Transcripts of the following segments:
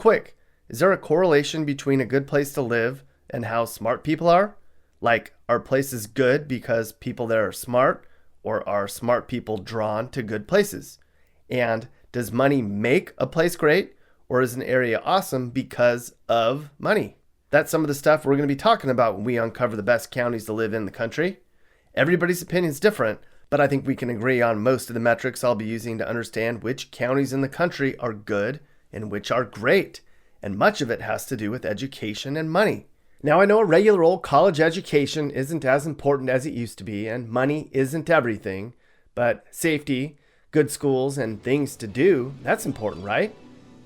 quick, is there a correlation between a good place to live and how smart people are? Like, are places good because people there are smart, or are smart people drawn to good places? And does money make a place great, or is an area awesome because of money? That's some of the stuff we're going to be talking about when we uncover the best counties to live in the country. Everybody's opinion is different, but I think we can agree on most of the metrics I'll be using to understand which counties in the country are good and which are great. And much of it has to do with education and money. Now, I know a regular old college education isn't as important as it used to be, and money isn't everything, but safety, good schools, and things to do, that's important, right?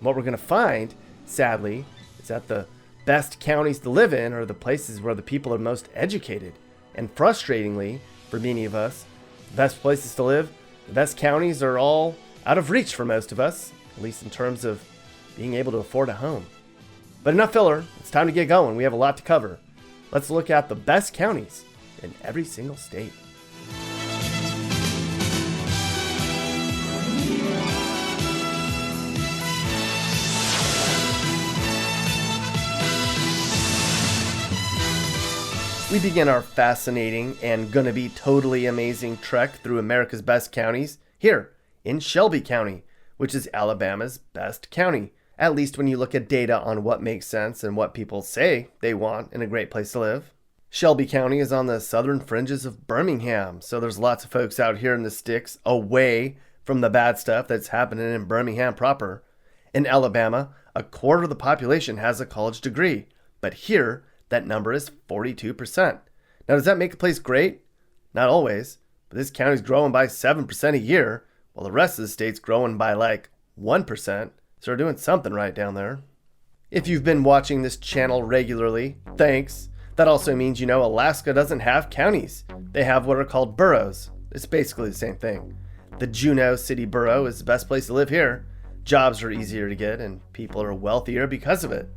What we're going to find, sadly, is that the best counties to live in are the places where the people are most educated. And frustratingly, for many of us, the best places to live, the best counties are all out of reach for most of us, at least in terms of being able to afford a home. But enough filler, it's time to get going. We have a lot to cover. Let's look at the best counties in every single state. We begin our fascinating and gonna be totally amazing trek through America's best counties here in Shelby County, which is Alabama's best county, at least when you look at data on what makes sense and what people say they want in a great place to live. Shelby County is on the southern fringes of Birmingham, so there's lots of folks out here in the sticks away from the bad stuff that's happening in Birmingham proper. In Alabama, a quarter of the population has a college degree, but here, that number is 42%. Now, does that make a place great? Not always, but this county's growing by 7% a year, while the rest of the state's growing by like 1%, so they're doing something right down there. If you've been watching this channel regularly, thanks. That also means you know Alaska doesn't have counties. They have what are called boroughs. It's basically the same thing. The Juneau city borough is the best place to live here. Jobs are easier to get and people are wealthier because of it.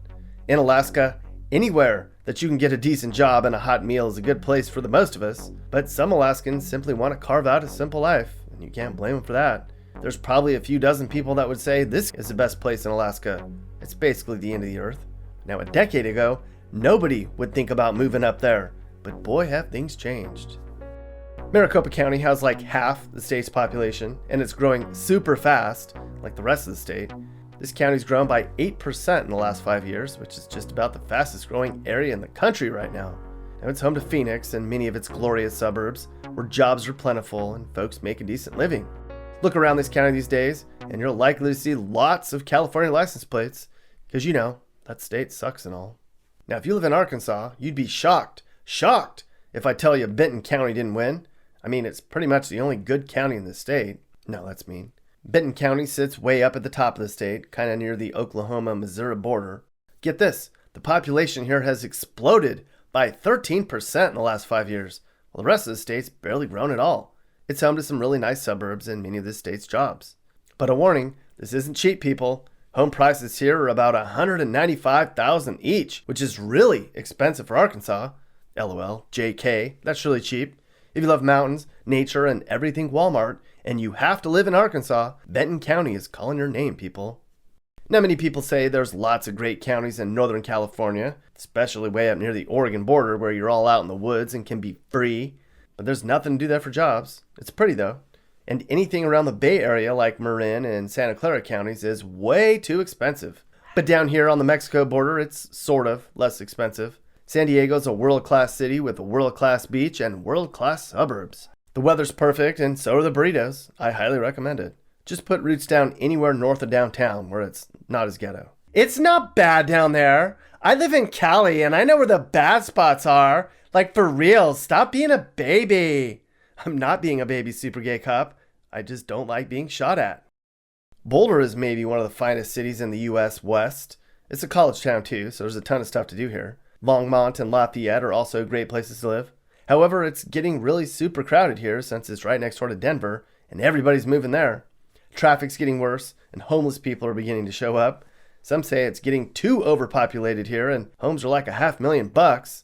In Alaska, anywhere that you can get a decent job and a hot meal is a good place for the most of us, but some Alaskans simply want to carve out a simple life, and you can't blame them for that. There's probably a few dozen people that would say this is the best place in Alaska. It's basically the end of the earth. Now, a decade ago, nobody would think about moving up there, but boy have things changed. Maricopa County has like half the state's population, and it's growing super fast, like the rest of the state. This county's grown by 8% in the last 5 years, which is just about the fastest growing area in the country right now. Now, it's home to Phoenix and many of its glorious suburbs, where jobs are plentiful and folks make a decent living. Look around this county these days, and you're likely to see lots of California license plates, because you know, that state sucks and all. Now, if you live in Arkansas, you'd be shocked if I tell you Benton County didn't win. I mean, it's pretty much the only good county in the state. No, that's mean. Benton County sits way up at the top of the state, kind of near the Oklahoma-Missouri border. Get this, the population here has exploded by 13% in the last 5 years, while the rest of the state's barely grown at all. It's home to some really nice suburbs and many of the state's jobs. But a warning, this isn't cheap, people. Home prices here are about $195,000 each, which is really expensive for Arkansas. LOL, JK, that's really cheap. If you love mountains, nature, and everything Walmart, and you have to live in Arkansas, Benton County is calling your name, people. Now, many people say there's lots of great counties in Northern California, especially way up near the Oregon border where you're all out in the woods and can be free. But there's nothing to do there for jobs. It's pretty, though. And anything around the Bay Area like Marin and Santa Clara counties is way too expensive. But down here on the Mexico border, it's sort of less expensive. San Diego's a world-class city with a world-class beach and world-class suburbs. The weather's perfect, and so are the burritos. I highly recommend it. Just put roots down anywhere north of downtown where it's not as ghetto. It's not bad down there. I live in Cali, and I know where the bad spots are. Like, for real, stop being a baby. I'm not being a baby super gay cop. I just don't like being shot at. Boulder is maybe one of the finest cities in the U.S. West. It's a college town, too, so there's a ton of stuff to do here. Longmont and Lafayette are also great places to live. However, it's getting really super crowded here since it's right next door to Denver, and everybody's moving there. Traffic's getting worse, and homeless people are beginning to show up. Some say it's getting too overpopulated here, and homes are like $500,000.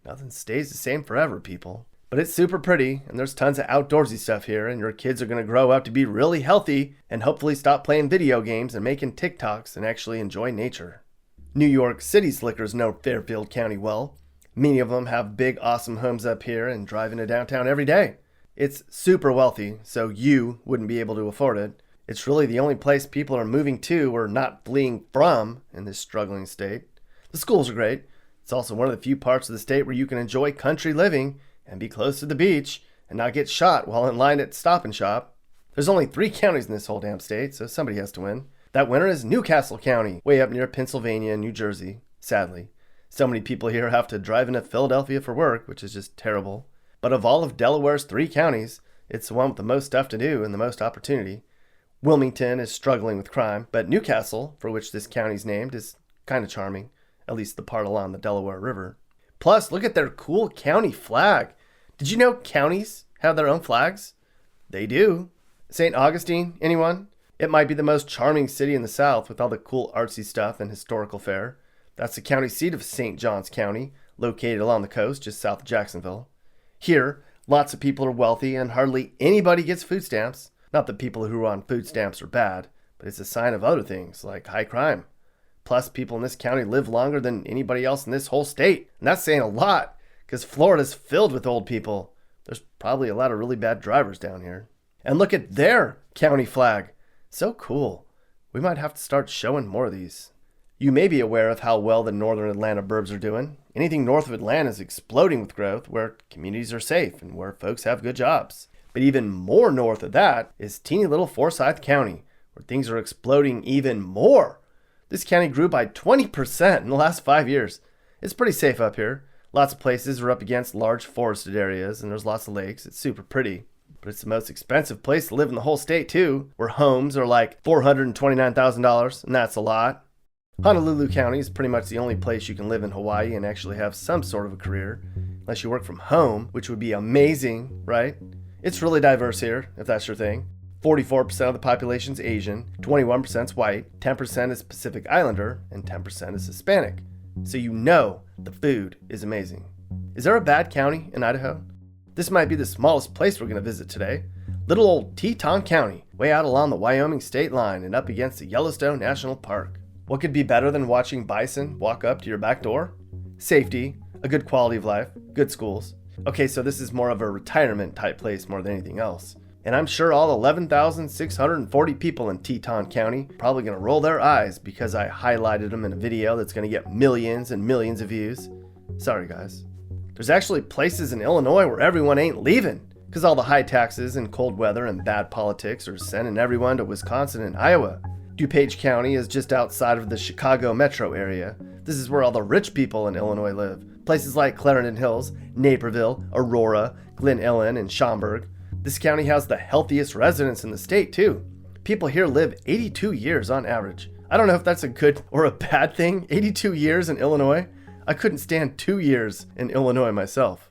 Nothing stays the same forever, people. But it's super pretty, and there's tons of outdoorsy stuff here, and your kids are going to grow up to be really healthy and hopefully stop playing video games and making TikToks and actually enjoy nature. New York City slickers know Fairfield County well. Many of them have big, awesome homes up here and drive into downtown every day. It's super wealthy, so you wouldn't be able to afford it. It's really the only place people are moving to or not fleeing from in this struggling state. The schools are great. It's also one of the few parts of the state where you can enjoy country living and be close to the beach and not get shot while in line at Stop and Shop. There's only 3 counties in this whole damn state, so somebody has to win. That winner is Newcastle County, way up near Pennsylvania and New Jersey, sadly. So many people here have to drive into Philadelphia for work, which is just terrible. But of all of Delaware's 3 counties, it's the one with the most stuff to do and the most opportunity. Wilmington is struggling with crime, but Newcastle, for which this county's named, is kind of charming, at least the part along the Delaware River. Plus, look at their cool county flag. Did you know counties have their own flags? They do. St. Augustine, anyone? It might be the most charming city in the South with all the cool artsy stuff and historical fare. That's the county seat of St. Johns County, located along the coast just south of Jacksonville. Here, lots of people are wealthy and hardly anybody gets food stamps. Not that people who are on food stamps are bad, but it's a sign of other things like high crime. Plus, people in this county live longer than anybody else in this whole state. And that's saying a lot, because Florida's filled with old people. There's probably a lot of really bad drivers down here. And look at their county flag. So cool. We might have to start showing more of these. You may be aware of how well the northern Atlanta burbs are doing. Anything north of Atlanta is exploding with growth, where communities are safe and where folks have good jobs. But even more north of that is teeny little Forsyth County, where things are exploding even more. This county grew by 20% in the last 5 years. It's pretty safe up here. Lots of places are up against large forested areas, and there's lots of lakes. It's super pretty. But it's the most expensive place to live in the whole state, too, where homes are like $429,000, and that's a lot. Honolulu County is pretty much the only place you can live in Hawaii and actually have some sort of a career, unless you work from home, which would be amazing, right? It's really diverse here, if that's your thing. 44% of the population is Asian, 21% is white, 10% is Pacific Islander, and 10% is Hispanic. So you know the food is amazing. Is there a bad county in Idaho? This might be the smallest place we're going to visit today. Little old Teton County, way out along the Wyoming state line and up against the Yellowstone National Park. What could be better than watching bison walk up to your back door? Safety, a good quality of life, good schools. Okay, so this is more of a retirement type place more than anything else. And I'm sure all 11,640 people in Teton County are probably going to roll their eyes because I highlighted them in a video that's going to get millions and millions of views. Sorry, guys. There's actually places in Illinois where everyone ain't leaving because all the high taxes and cold weather and bad politics are sending everyone to Wisconsin and Iowa. DuPage County is just outside of the Chicago metro area. This is where all the rich people in Illinois live. Places like Clarendon Hills, Naperville, Aurora, Glen Ellen, and Schaumburg. This county has the healthiest residents in the state, too. People here live 82 years on average. I don't know if that's a good or a bad thing. 82 years in Illinois? I couldn't stand 2 years in Illinois myself.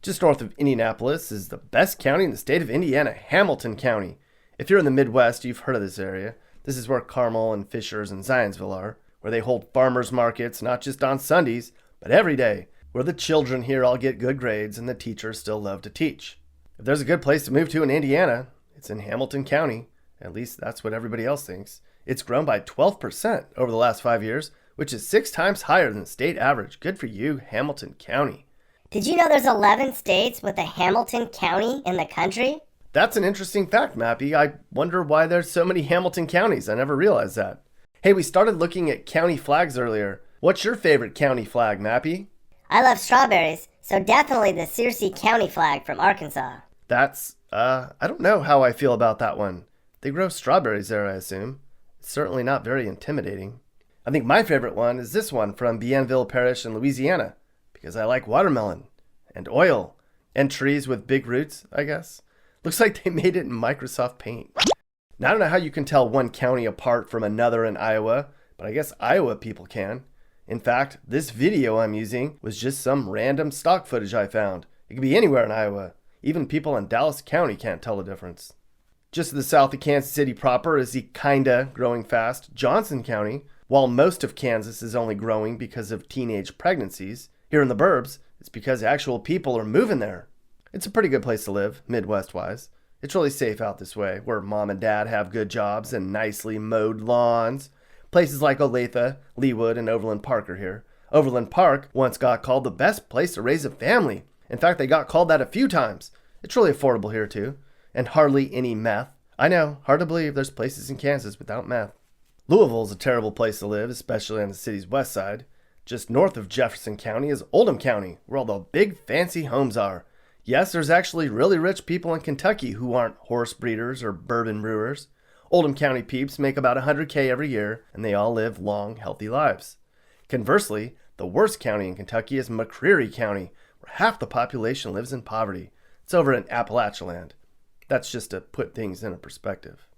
Just north of Indianapolis is the best county in the state of Indiana, Hamilton County. If you're in the Midwest, you've heard of this area. This is where Carmel and Fishers and Zionsville are, where they hold farmers markets not just on Sundays, but every day, where the children here all get good grades and the teachers still love to teach. If there's a good place to move to in Indiana, it's in Hamilton County. At least that's what everybody else thinks. It's grown by 12% over the last 5 years, which is 6 times higher than the state average. Good for you, Hamilton County. Did you know there's 11 states with a Hamilton County in the country? That's an interesting fact, Mappy. I wonder why there's so many Hamilton counties. I never realized that. Hey, we started looking at county flags earlier. What's your favorite county flag, Mappy? I love strawberries, so definitely the Searcy County flag from Arkansas. That's, I don't know how I feel about that one. They grow strawberries there, I assume. It's certainly not very intimidating. I think my favorite one is this one from Bienville Parish in Louisiana, because I like watermelon and oil and trees with big roots, I guess. Looks like they made it in Microsoft Paint. Now, I don't know how you can tell one county apart from another in Iowa, but I guess Iowa people can. In fact, this video I'm using was just some random stock footage I found. It could be anywhere in Iowa. Even people in Dallas County can't tell the difference. Just to the south of Kansas City proper is the kinda growing fast Johnson County. While most of Kansas is only growing because of teenage pregnancies, here in the burbs It's because actual people are moving there. It's a pretty good place to live, Midwest-wise. It's really safe out this way, where mom and dad have good jobs and nicely mowed lawns. Places like Olathe, Leawood, and Overland Park are here. Overland Park once got called the best place to raise a family. In fact, they got called that a few times. It's really affordable here, too. And hardly any meth. I know, hard to believe there's places in Kansas without meth. Louisville's a terrible place to live, especially on the city's west side. Just north of Jefferson County is OLDHAM County, where all the big fancy homes are. Yes, there's actually really rich people in Kentucky who aren't horse breeders or bourbon brewers. OLDHAM County peeps make about $100K every year, and they all live long, healthy lives. Conversely, the worst county in Kentucky is McCreary County, where half the population lives in poverty. It's over in Appalachialand. That's just to put things in a perspective.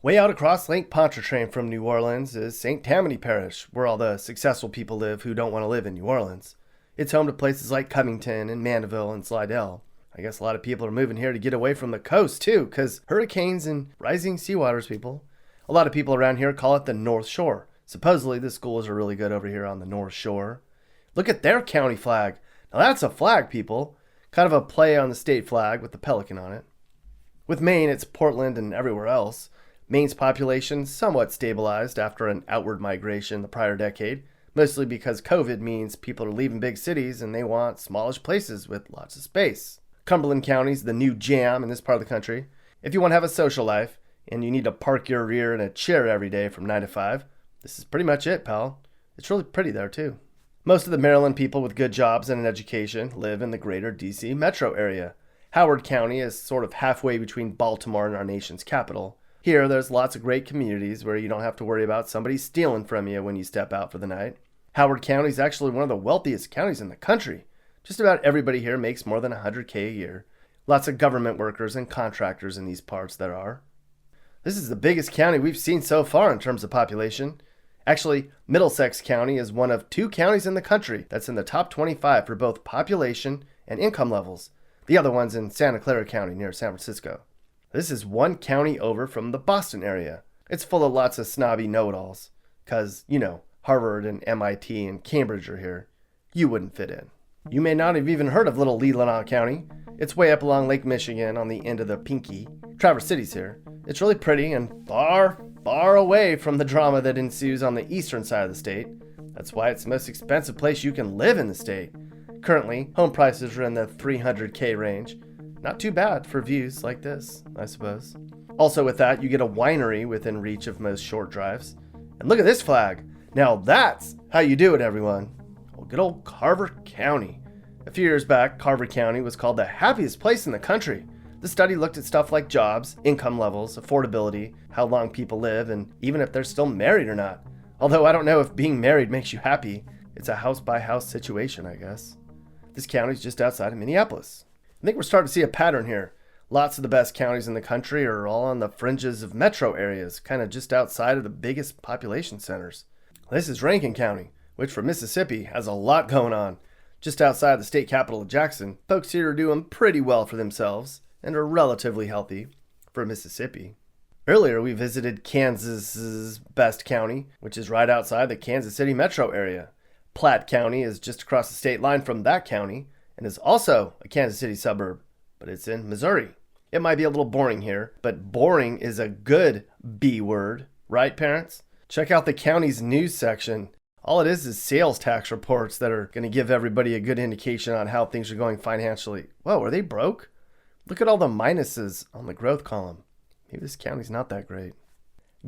Way out across Lake Pontchartrain from New Orleans is St. Tammany Parish, where all the successful people live who don't want to live in New Orleans. It's home to places like Covington and Mandeville and Slidell. I guess a lot of people are moving here to get away from the coast, too, because hurricanes and rising seawaters, people. A lot of people around here call it the North Shore. Supposedly, the schools are really good over here on the North Shore. Look at their county flag. Now that's a flag, people. Kind of a play on the state flag with the pelican on it. With Maine, it's Portland and everywhere else. Maine's population somewhat stabilized after an outward migration the prior decade, mostly because COVID means people are leaving big cities and they want smallish places with lots of space. Cumberland County's the new jam in this part of the country. If you want to have a social life and you need to park your rear in a chair every day from 9 to 5, this is pretty much it, pal. It's really pretty there, too. Most of the Maryland people with good jobs and an education live in the greater D.C. metro area. Howard County is sort of halfway between Baltimore and our nation's capital. Here, there's lots of great communities where you don't have to worry about somebody stealing from you when you step out for the night. Howard County is actually one of the wealthiest counties in the country. Just about everybody here makes more than $100K a year. Lots of government workers and contractors in these parts there are. This is the biggest county we've seen so far in terms of population. Actually, Middlesex County is one of 2 counties in the country that's in the top 25 for both population and income levels. The other one's in Santa Clara County near San Francisco. This is 1 county over from the Boston area. It's full of lots of snobby know-it-alls. 'Cause, Harvard and MIT and Cambridge are here. You wouldn't fit in. You may not have even heard of little Leelanau County. It's way up along Lake Michigan on the end of the Pinky. Traverse City's here. It's really pretty and far, far away from the drama that ensues on the eastern side of the state. That's why it's the most expensive place you can live in the state. Currently, home prices are in the $300K range. Not too bad for views like this, I suppose. Also with that, you get a winery within reach of most short drives. And look at this flag. Now that's how you do it, everyone. Good old Carver County. A few years back, Carver County was called the happiest place in the country. The study looked at stuff like jobs, income levels, affordability, how long people live, and even if they're still married or not. Although I don't know if being married makes you happy. It's a house-by-house situation, I guess. This county's just outside of Minneapolis. I think we're starting to see a pattern here. Lots of the best counties in the country are all on the fringes of metro areas, kind of just outside of the biggest population centers. This is Rankin County, which for Mississippi has a lot going on. Just outside the state capital of Jackson, folks here are doing pretty well for themselves and are relatively healthy for Mississippi. Earlier, we visited Kansas's best county, which is right outside the Kansas City metro area. Platte County is just across the state line from that county and is also a Kansas City suburb, but it's in Missouri. It might be a little boring here, but boring is a good B word, right, parents? Check out the county's news section. All it is sales tax reports that are going to give everybody a good indication on how things are going financially. Whoa, are they broke? Look at all the minuses on the growth column. Maybe this county's not that great.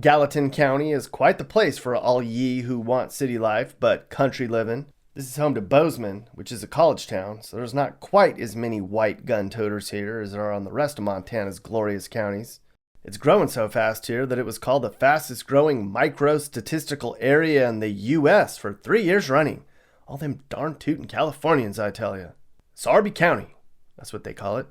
Gallatin County is quite the place for all ye who want city life but country living. This is home to Bozeman, which is a college town, so there's not quite as many white gun toters here as there are on the rest of Montana's glorious counties. It's growing so fast here that it was called the fastest growing micro-statistical area in the U.S. for 3 years running. All them darn tootin' Californians, I tell you. Sarpy County, that's what they call it.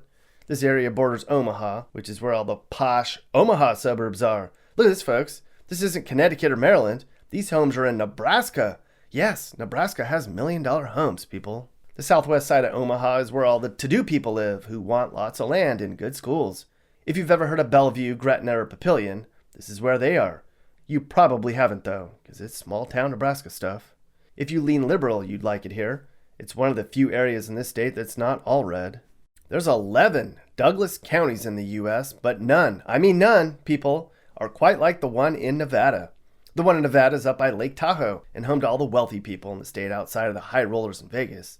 This area borders Omaha, which is where all the posh Omaha suburbs are. Look at this, folks. This isn't Connecticut or Maryland. These homes are in Nebraska. Yes, Nebraska has $1 million homes, people. The southwest side of Omaha is where all the to-do people live who want lots of land and good schools. If you've ever heard of Bellevue, Gretna, or Papillion, this is where they are. You probably haven't, though, because it's small-town Nebraska stuff. If you lean liberal, you'd like it here. It's one of the few areas in this state that's not all red. There's 11 Douglas counties in the U.S., but none, people, are quite like the one in Nevada. The one in Nevada is up by Lake Tahoe and home to all the wealthy people in the state outside of the high rollers in Vegas.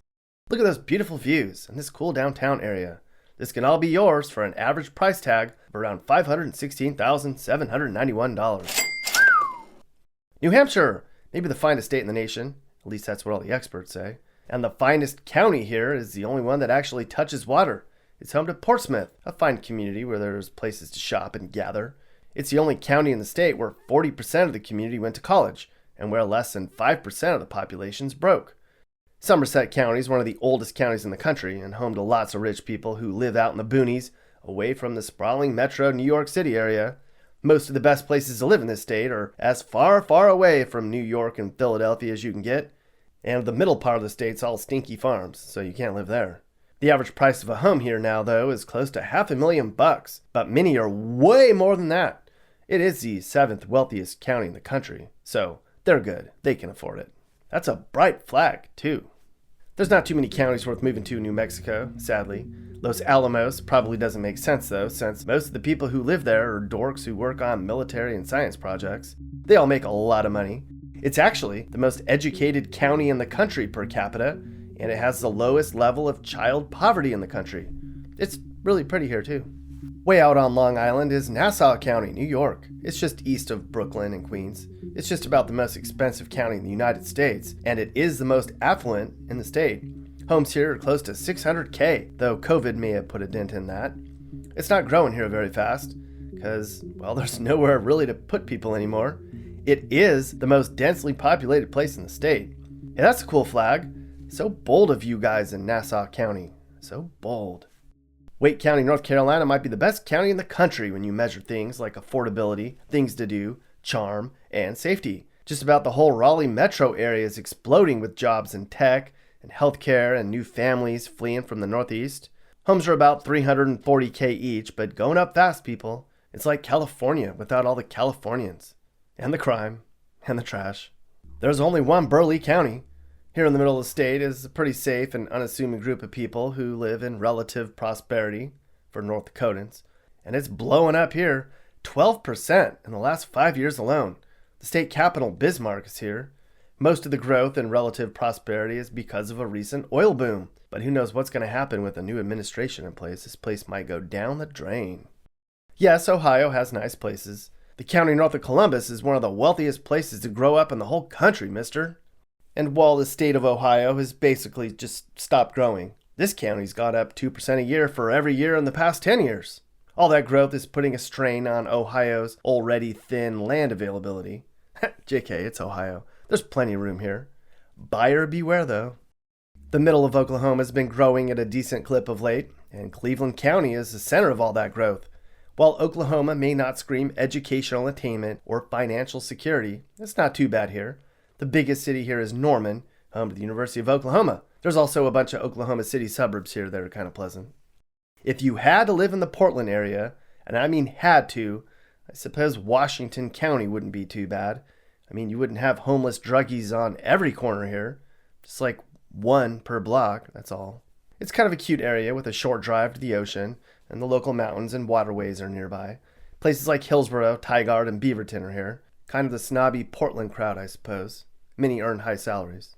Look at those beautiful views and this cool downtown area. This can all be yours for an average price tag of around $516,791. New Hampshire, maybe the finest state in the nation. At least that's what all the experts say. And the finest county here is the only one that actually touches water. It's home to Portsmouth, a fine community where there's places to shop and gather. It's the only county in the state where 40% of the community went to college and where less than 5% of the population's broke. Somerset County is one of the oldest counties in the country and home to lots of rich people who live out in the boonies away from the sprawling metro New York City area. Most of the best places to live in this state are as far, far away from New York and Philadelphia as you can get. And the middle part of the state's all stinky farms, so you can't live there. The average price of a home here now, though, is close to $500,000, but many are way more than that. It is the 7th wealthiest county in the country, so they're good. They can afford it. That's a bright flag, too. There's not too many counties worth moving to in New Mexico, sadly. Los Alamos probably doesn't make sense, though, since most of the people who live there are dorks who work on military and science projects. They all make a lot of money. It's actually the most educated county in the country per capita, and it has the lowest level of child poverty in the country. It's really pretty here, too. Way out on Long Island is Nassau County, New York. It's just east of Brooklyn and Queens. It's just about the most expensive county in the United States, and it is the most affluent in the state. Homes here are close to $600K, though COVID may have put a dent in that. It's not growing here very fast, because, well, there's nowhere really to put people anymore. It is the most densely populated place in the state. Yeah, that's a cool flag. So bold of you guys in Nassau County. So bold. Wake County, North Carolina might be the best county in the country when you measure things like affordability, things to do, charm, and safety. Just about the whole Raleigh metro area is exploding with jobs in tech and healthcare and new families fleeing from the Northeast. Homes are about $340K each, but going up fast, people. It's like California without all the Californians. And the crime, and the trash. There's only one Burleigh County. Here in the middle of the state is a pretty safe and unassuming group of people who live in relative prosperity for North Dakotans. And it's blowing up here, 12% in the last 5 years alone. The state capital, Bismarck, is here. Most of the growth and relative prosperity is because of a recent oil boom. But who knows what's going to happen with a new administration in place. This place might go down the drain. Yes, Ohio has nice places. The county north of Columbus is one of the wealthiest places to grow up in the whole country, mister. And while the state of Ohio has basically just stopped growing, this county's got up 2% a year for every year in the past 10 years. All that growth is putting a strain on Ohio's already thin land availability. JK, it's Ohio. There's plenty of room here. Buyer beware, though. The middle of Oklahoma has been growing at a decent clip of late, and Cleveland County is the center of all that growth. While Oklahoma may not scream educational attainment or financial security, it's not too bad here. The biggest city here is Norman, home to the University of Oklahoma. There's also a bunch of Oklahoma City suburbs here that are kind of pleasant. If you had to live in the Portland area, and I mean had to, I suppose Washington County wouldn't be too bad. I mean, you wouldn't have homeless druggies on every corner here. Just like one per block, that's all. It's kind of a cute area with a short drive to the ocean, and the local mountains and waterways are nearby. Places like Hillsboro, Tigard, and Beaverton are here. Kind of the snobby Portland crowd, I suppose. Many earn high salaries.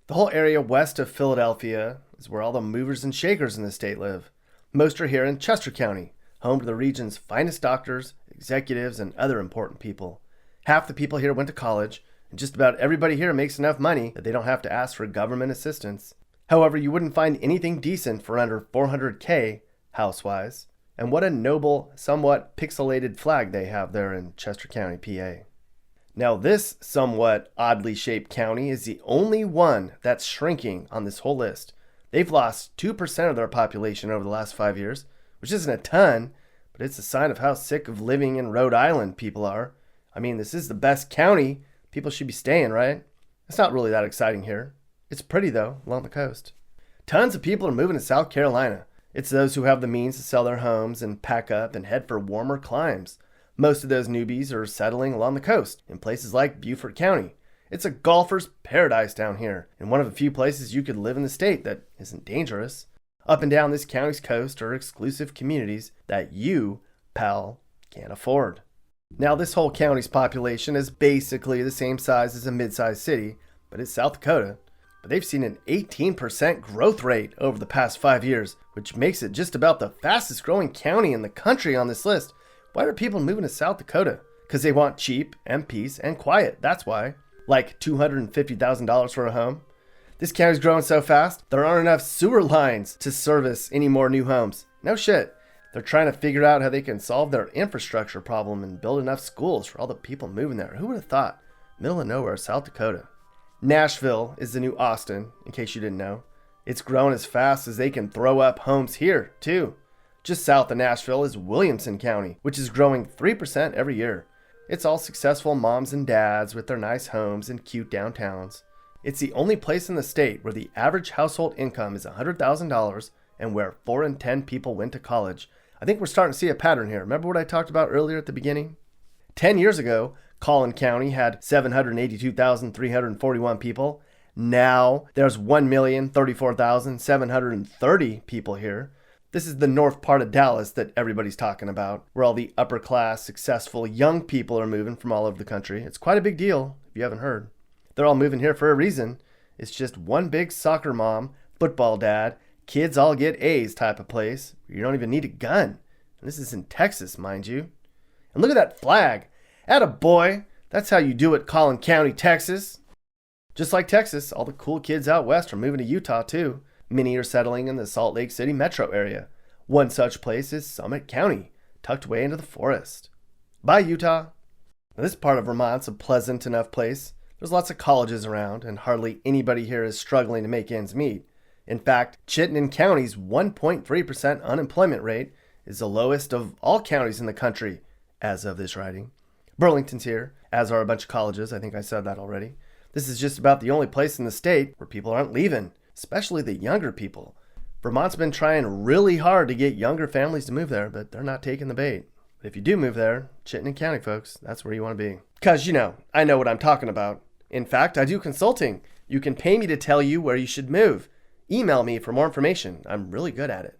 The whole area west of Philadelphia is where all the movers and shakers in the state live. Most are here in Chester County, home to the region's finest doctors, executives, and other important people. Half the people here went to college, and just about everybody here makes enough money that they don't have to ask for government assistance. However, you wouldn't find anything decent for under $400K house-wise. And what a noble, somewhat pixelated flag they have there in Chester County, PA. Now this somewhat oddly shaped county is the only one that's shrinking on this whole list. They've lost 2% of their population over the last 5 years, which isn't a ton, but it's a sign of how sick of living in Rhode Island people are. I mean, this is the best county. People should be staying, right? It's not really that exciting here. It's pretty, though, along the coast. Tons of people are moving to South Carolina. It's those who have the means to sell their homes and pack up and head for warmer climes. Most of those newbies are settling along the coast in places like Beaufort County. It's a golfer's paradise down here, and one of the few places you could live in the state that isn't dangerous. Up and down this county's coast are exclusive communities that you, pal, can't afford. Now, this whole county's population is basically the same size as a mid-sized city, but it's South Dakota. But they've seen an 18% growth rate over the past 5 years, which makes it just about the fastest growing county in the country on this list. Why are people moving to South Dakota? Because they want cheap and peace and quiet, that's why. Like $250,000 for a home. This county's growing so fast, there aren't enough sewer lines to service any more new homes. No shit. They're trying to figure out how they can solve their infrastructure problem and build enough schools for all the people moving there. Who would have thought? Middle of nowhere, South Dakota. Nashville is the new Austin, in case you didn't know. It's grown as fast as they can throw up homes here, too. Just south of Nashville is Williamson County, which is growing 3% every year. It's all successful moms and dads with their nice homes and cute downtowns. It's the only place in the state where the average household income is $100,000 and where 4 in 10 people went to college. I think we're starting to see a pattern here. Remember what I talked about earlier at the beginning? 10 years ago, Collin County had 782,341 people. Now there's 1,034,730 people here. This is the north part of Dallas that everybody's talking about, where all the upper class, successful young people are moving from all over the country. It's quite a big deal, if you haven't heard. They're all moving here for a reason. It's just one big soccer mom, football dad, kids all get A's type of place. You don't even need a gun. And this is in Texas, mind you. And look at that flag. Atta boy. That's how you do it, Collin County, Texas. Just like Texas, all the cool kids out west are moving to Utah too. Many are settling in the Salt Lake City metro area. One such place is Summit County, tucked away into the forest. Bye, Utah. Now, this part of Vermont's a pleasant enough place. There's lots of colleges around, and hardly anybody here is struggling to make ends meet. In fact, Chittenden County's 1.3% unemployment rate is the lowest of all counties in the country, as of this writing. Burlington's here, as are a bunch of colleges. I think I said that already. This is just about the only place in the state where people aren't leaving, especially the younger people. Vermont's been trying really hard to get younger families to move there, but they're not taking the bait. But if you do move there, Chittenden County, folks, that's where you want to be. Because, I know what I'm talking about. In fact, I do consulting. You can pay me to tell you where you should move. Email me for more information. I'm really good at it.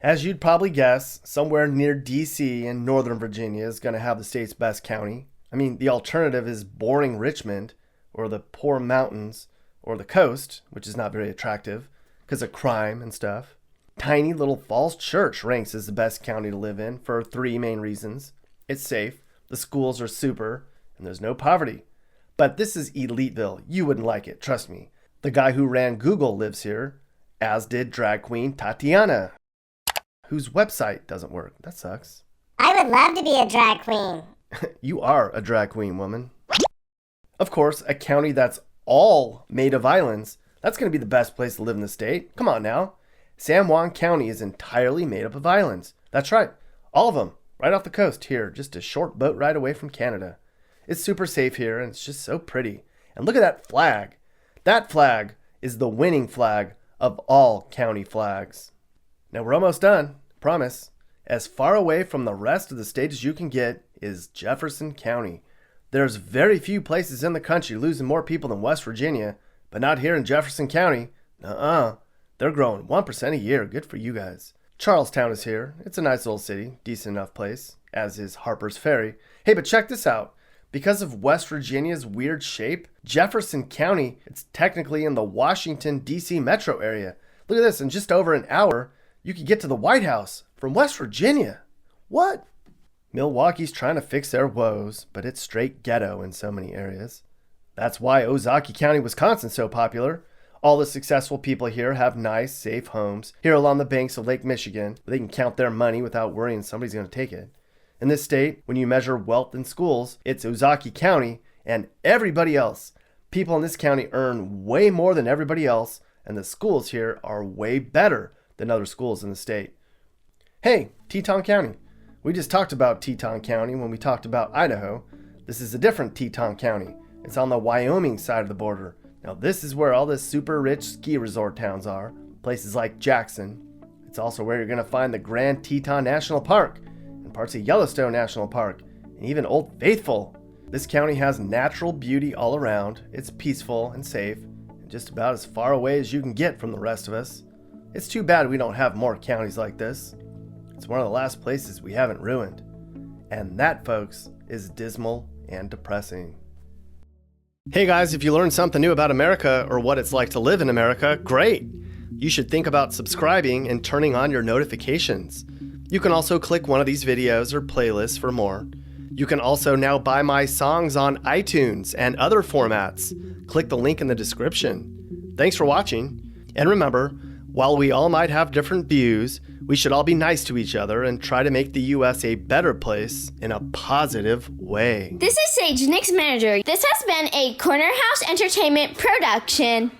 As you'd probably guess, somewhere near D.C. in Northern Virginia is going to have the state's best county. I mean, the alternative is boring Richmond, or the poor mountains, or the coast, which is not very attractive because of crime and stuff. Tiny little Falls Church ranks as the best county to live in for 3 main reasons. It's safe, the schools are super, and there's no poverty. But this is Eliteville. You wouldn't like it, trust me. The guy who ran Google lives here, as did drag queen Tatiana, whose website doesn't work. That sucks. I would love to be a drag queen. You are a drag queen, woman. Of course, a county that's all made of islands, that's going to be the best place to live in the state. Come on now. San Juan County is entirely made up of islands. That's right. All of them. Right off the coast here. Just a short boat ride away from Canada. It's super safe here and it's just so pretty. And look at that flag. That flag is the winning flag of all county flags. Now we're almost done. Promise. As far away from the rest of the state as you can get is Jefferson County. There's very few places in the country losing more people than West Virginia, but not here in Jefferson County. They're growing 1% a year. Good for you guys. Charlestown is here. It's a nice little city, decent enough place, as is Harper's Ferry. Hey, but check this out. Because of West Virginia's weird shape, Jefferson County, it's technically in the Washington, D.C. metro area. Look at this, in just over an hour, you could get to the White House from West Virginia. What? Milwaukee's trying to fix their woes, but it's straight ghetto in so many areas. That's why Ozaukee County, Wisconsin's so popular. All the successful people here have nice, safe homes here along the banks of Lake Michigan, where they can count their money without worrying somebody's going to take it. In this state, when you measure wealth in schools, it's Ozaukee County and everybody else. People in this county earn way more than everybody else, and the schools here are way better than other schools in the state. Hey, Teton County. We just talked about Teton County when we talked about Idaho. This is a different Teton County. It's on the Wyoming side of the border. Now this is where all the super rich ski resort towns are, places like Jackson. It's also where you're going to find the Grand Teton National Park, and parts of Yellowstone National Park, and even Old Faithful. This county has natural beauty all around. It's peaceful and safe, and just about as far away as you can get from the rest of us. It's too bad we don't have more counties like this. It's one of the last places we haven't ruined. And that, folks, is dismal and depressing. Hey guys, if you learned something new about America or what it's like to live in America, great! You should think about subscribing and turning on your notifications. You can also click one of these videos or playlists for more. You can also now buy my songs on iTunes and other formats. Click the link in the description. Thanks for watching. And remember, while we all might have different views, we should all be nice to each other and try to make the U.S. a better place in a positive way. This is Sage, Nick's manager. This has been a Corner House Entertainment production.